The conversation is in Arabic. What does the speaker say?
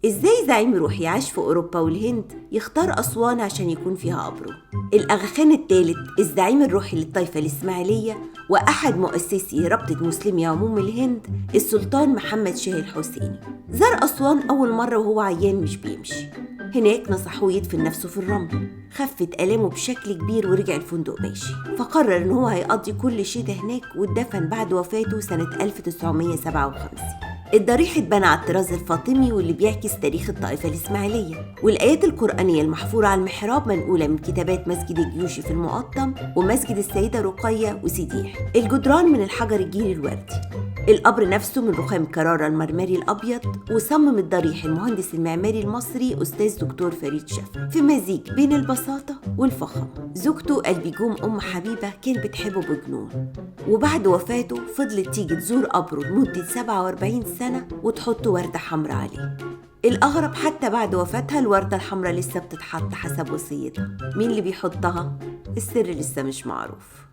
إزاي زعيم يروح يعيش في أوروبا والهند يختار أسوان عشان يكون فيها قبره؟ الأغا خان الثالث الزعيم الروحي للطائفة الإسماعيلية وأحد مؤسسي رابطة مسلمي عموم الهند السلطان محمد شاه الحسيني زار أسوان أول مرة وهو عيان مش بيمشي. هناك نصحوه يدفن نفسه في الرمل، خفت آلامه بشكل كبير ورجع الفندق ماشي، فقرر إن هو هيقضي كل شتاء هناك واتدفن بعد وفاته سنة 1957. الضريح اتبنى على الطراز الفاطمي واللي بيعكس تاريخ الطائفة الإسماعيلية، والآيات القرآنية المحفورة على المحراب منقولة من كتابات مسجد الجيوشي في المقطم ومسجد السيدة رقية وسديح. الجدران من الحجر الجيري الوردي. القبر نفسه من رخام كرارة المرمري الأبيض، وصمم الضريح المهندس المعماري المصري أستاذ دكتور فريد شفا في مزيج بين البساطة والفخامة. زوجته البيجوم أم حبيبة كان بتحبه بجنون، وبعد وفاته فضلت تيجي تزور قبره لمدة 47 سنة وتحط وردة حمراء عليه. الأغرب حتى بعد وفاتها الوردة الحمراء لسه بتتحط حسب وصيتها. مين اللي بيحطها؟ السر لسه مش معروف.